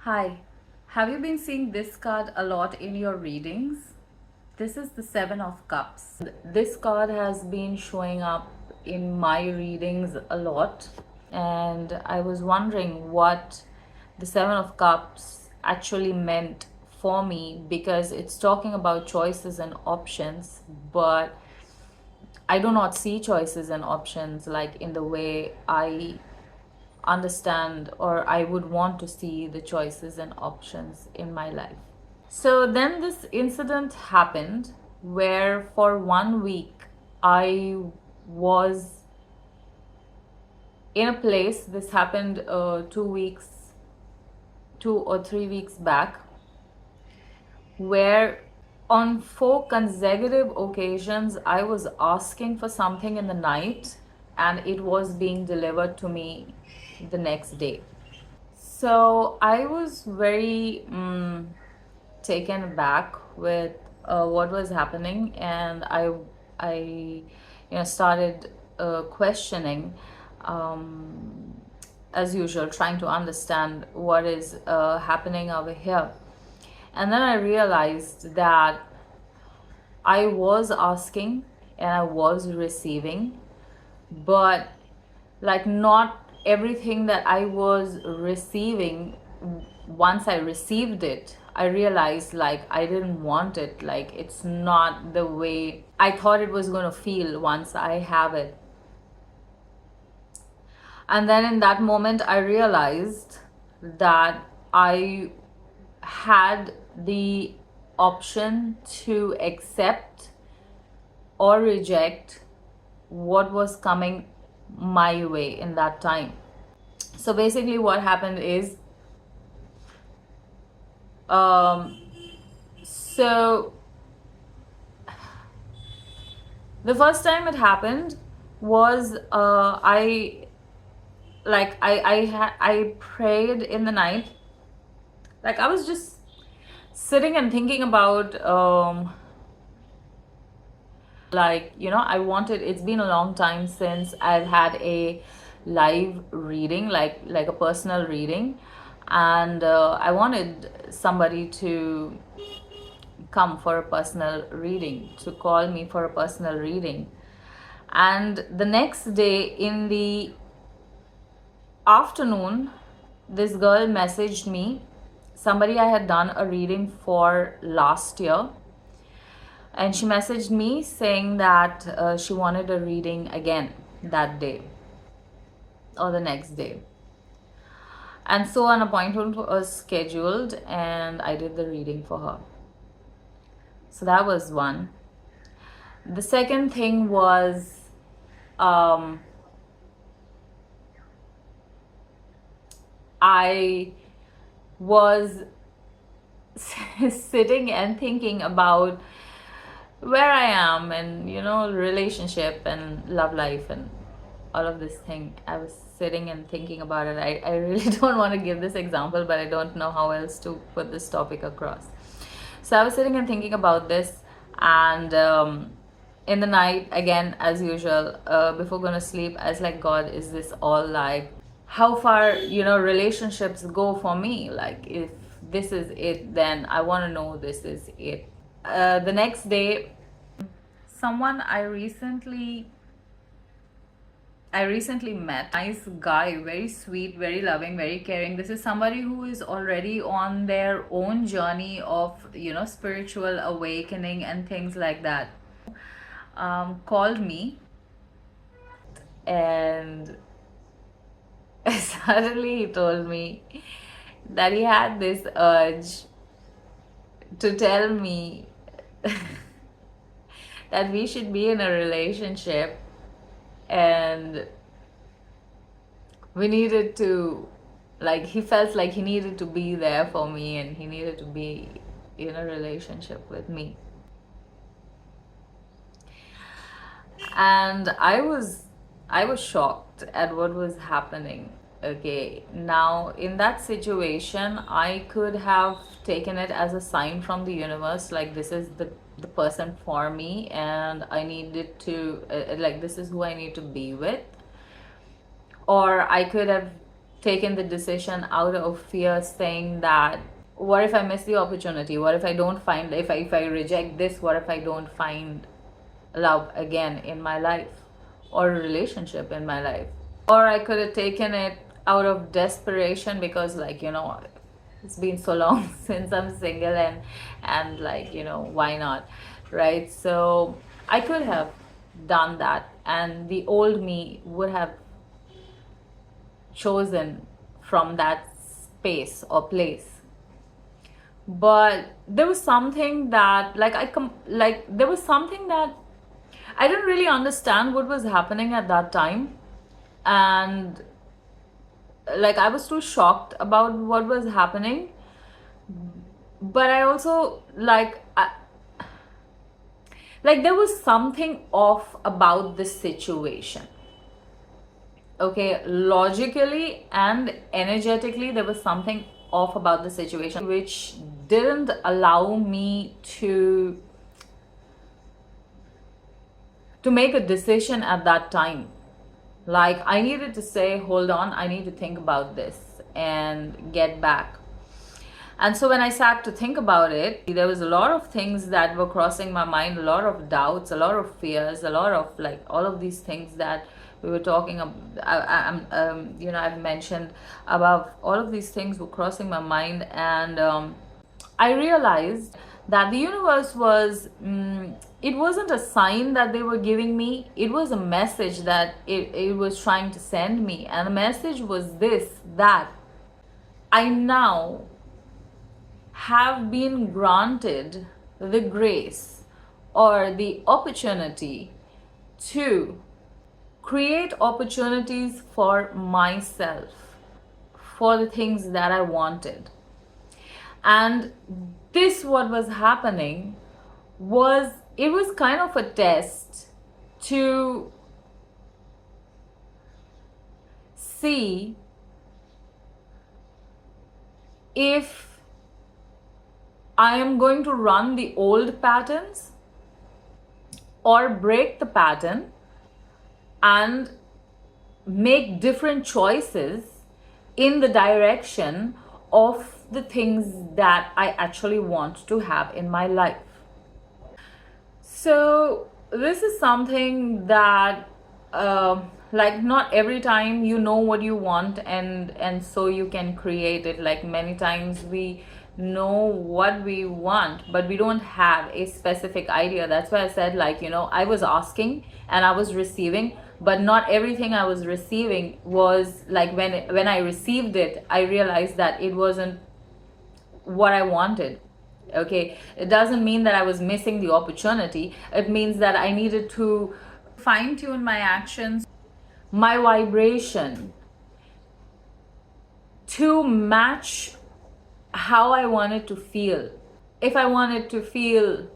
Hi, have you been seeing this card a lot in your readings? This is the Seven of Cups. This card has been showing up in my readings a lot, and I was wondering what the Seven of Cups actually meant for me because it's talking about choices and options, but I do not see choices and options like in the way I understand or I would want to see the choices and options in my life. So then this incident happened where for 1 week I was in a place. This happened 2 or 3 weeks back, where on 4 consecutive occasions I was asking for something in the night and it was being delivered to me the next day. So I was very taken aback with what was happening, and I started questioning, um, as usual, trying to understand what is happening over here. And then I realized that I was asking and I was receiving, but like not everything that I was receiving, once I received it, I realized like I didn't want it. Like it's not the way I thought it was going to feel once I have it. And then in that moment, I realized that I had the option to accept or reject what was coming my way in that time. So basically what happened is, so the first time it happened was I prayed in the night. Like I was just sitting and thinking about it's been a long time since I've had a live reading, like a personal reading, and I wanted somebody to come for a personal reading, to call me for a personal reading. And the next day in the afternoon, this girl messaged me, somebody I had done a reading for last year, and she messaged me saying that she wanted a reading again that day or the next day. And so an appointment was scheduled and I did the reading for her. So that was one. The second thing was, I was sitting and thinking about where I am and relationship and love life and all of this thing. I was sitting and thinking about it. I really don't want to give this example, but I don't know how else to put this topic across. So I was sitting and thinking about this, and in the night, again, as usual, before going to sleep, I was like, God, is this all like how far relationships go for me? Like if this is it, then I want to know this is it. The next day, someone I recently met, nice guy, very sweet, very loving, very caring. This is somebody who is already on their own journey of spiritual awakening and things like that. Called me, and suddenly he told me that he had this urge to tell me that we should be in a relationship, and we needed to, like, he felt like he needed to be there for me and he needed to be in a relationship with me. And I was shocked at what was happening. Okay, now in that situation, I could have taken it as a sign from the universe, like this is the person for me, and I needed to like this is who I need to be with. Or I could have taken the decision out of fear, saying that what if I miss the opportunity? What if I don't find, if I reject this, what if I don't find love again in my life, or a relationship in my life? Or I could have taken it out of desperation, because like, you know, it's been so long since I'm single, and like, you know, why not, right? So I could have done that, and the old me would have chosen from that space or place. But there was something that like there was something that I didn't really understand what was happening at that time, and like I was too shocked about what was happening. But I also like there was something off about the situation. Okay, logically and energetically, there was something off about the situation, which didn't allow me to make a decision at that time. Like, I needed to say, hold on, I need to think about this and get back. And so when I sat to think about it, there was a lot of things that were crossing my mind, a lot of doubts, a lot of fears, a lot of like all of these things that we were talking about. You know, I've mentioned about all of these things were crossing my mind, and I realized that the universe was, it wasn't a sign that they were giving me, it was a message that it was trying to send me. And the message was this, that I now have been granted the grace or the opportunity to create opportunities for myself, for the things that I wanted. And this, what was happening was, it was kind of a test to see if I am going to run the old patterns or break the pattern and make different choices in the direction of the things that I actually want to have in my life. So this is something that like, not every time you know what you want, and so you can create it. Like, many times we know what we want, but we don't have a specific idea. That's why I said, like, you know, I was asking and I was receiving, but not everything I was receiving was like, when I received it, I realized that it wasn't what I wanted. Okay, it doesn't mean that I was missing the opportunity. It means that I needed to fine tune my actions, my vibration, to match how I wanted to feel. If I wanted to feel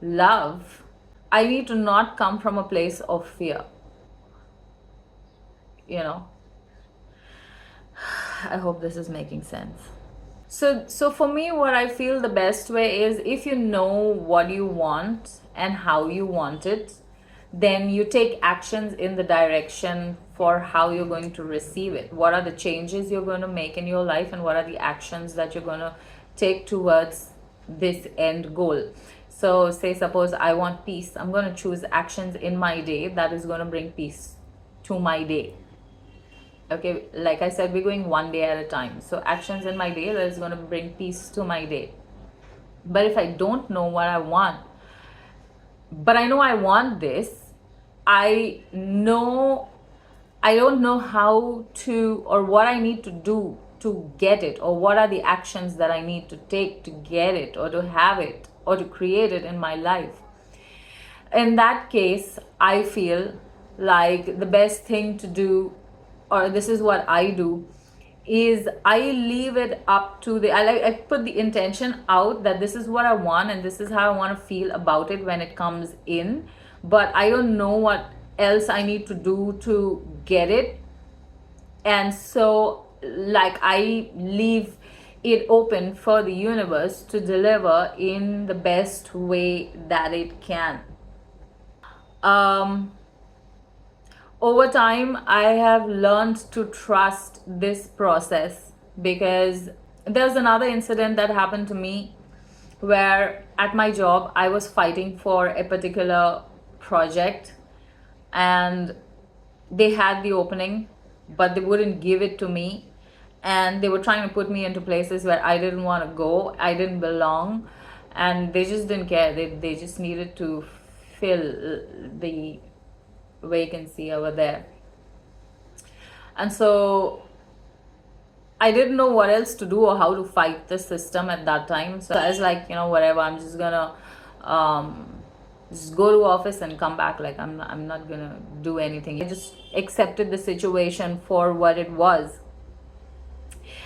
love, I need to not come from a place of fear. You know, I hope this is making sense. So for me, what I feel the best way is, if you know what you want and how you want it, then you take actions in the direction for how you're going to receive it. What are the changes you're going to make in your life, and what are the actions that you're going to take towards this end goal? So say, suppose I want peace, I'm going to choose actions in my day that is going to bring peace to my day. Okay, like I said, we're going one day at a time. So actions in my day that is going to bring peace to my day. But if I don't know what I want, but I know I want this, I don't know how to, or what I need to do to get it, or what are the actions that I need to take to get it, or to have it, or to create it in my life. In that case, I feel like the best thing to do, or this is what I do, is I leave it up to I put the intention out that this is what I want and this is how I want to feel about it when it comes in, but I don't know what else I need to do to get it. And so, like, I leave it open for the universe to deliver in the best way that it can. Over time, I have learned to trust this process, because there's another incident that happened to me where at my job I was fighting for a particular project, and they had the opening but they wouldn't give it to me, and they were trying to put me into places where I didn't want to go, I didn't belong, and they just didn't care. They just needed to fill the vacancy over there. And so I didn't know what else to do or how to fight the system at that time. So I was like, whatever, I'm just gonna just go to office and come back. Like, I'm not gonna do anything. I just accepted the situation for what it was.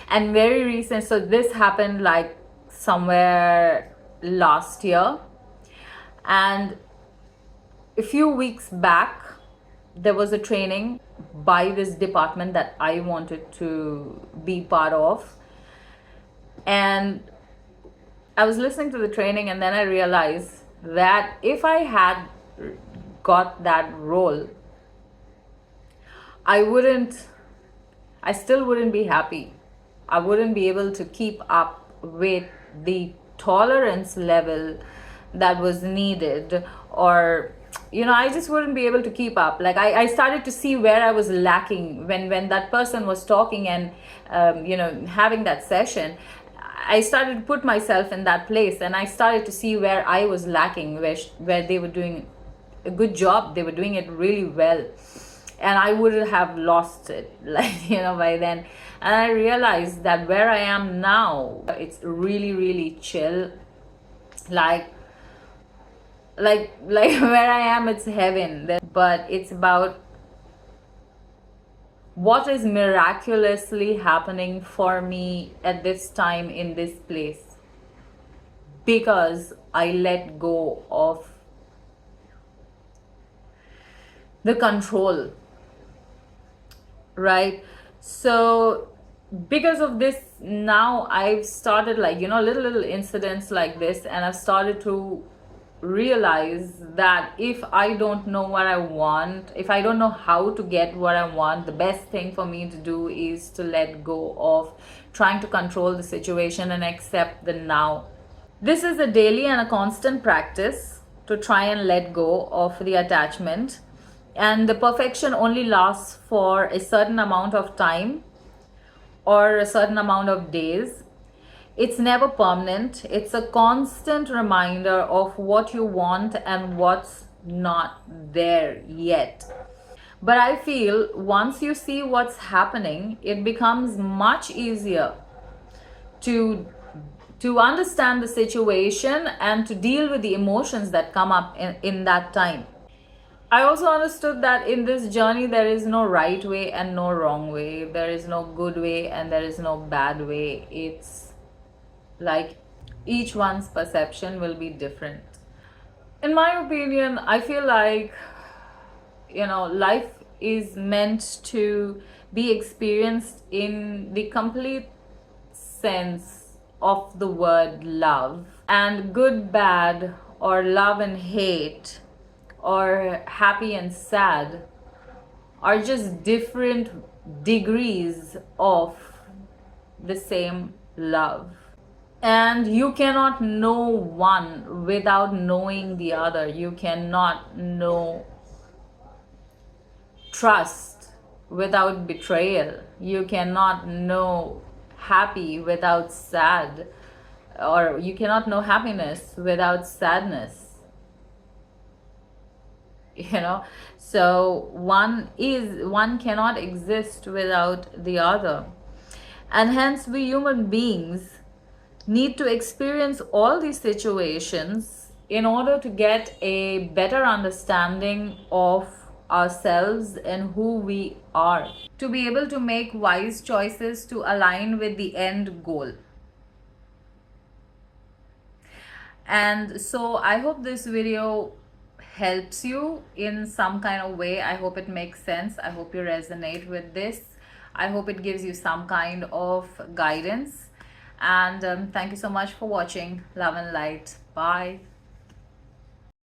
And very recent, so this happened like somewhere last year, and a few weeks back there was a training by this department that I wanted to be part of, and I was listening to the training, and then I realized that if I had got that role, I still wouldn't be happy. I wouldn't be able to keep up with the tolerance level that was needed, or I just wouldn't be able to keep up. Like, I started to see where I was lacking when that person was talking and having that session. I started to put myself in that place, and I started to see where I was lacking, where they were doing a good job, they were doing it really well, and I would have lost it, like, by then. And I realized that where I am now, it's really, really chill. Like where I am, it's heaven. But it's about what is miraculously happening for me at this time in this place, because I let go of the control, right? So because of this, now I've started, like, little incidents like this, and I've started to realize that if I don't know what I want, if I don't know how to get what I want, the best thing for me to do is to let go of trying to control the situation and accept the now. This is a daily and a constant practice to try and let go of the attachment, and the perfection only lasts for a certain amount of time or a certain amount of days. It's never permanent. It's a constant reminder of what you want and what's not there yet. But I feel once you see what's happening, it becomes much easier to understand the situation and to deal with the emotions that come up in that time. I also understood that in this journey, there is no right way and no wrong way. There is no good way and there is no bad way. It's like each one's perception will be different. In my opinion, I feel like, life is meant to be experienced in the complete sense of the word love. And good, bad, or love and hate, or happy and sad, are just different degrees of the same love. And you cannot know one without knowing the other. You cannot know trust without betrayal. You cannot know happy without sad, or you cannot know happiness without sadness. So one cannot exist without the other. And hence we human beings need to experience all these situations in order to get a better understanding of ourselves and who we are, to be able to make wise choices to align with the end goal. And so I hope this video helps you in some kind of way. I hope it makes sense. I hope you resonate with this. I hope it gives you some kind of guidance. And thank you so much for watching. Love and light. Bye.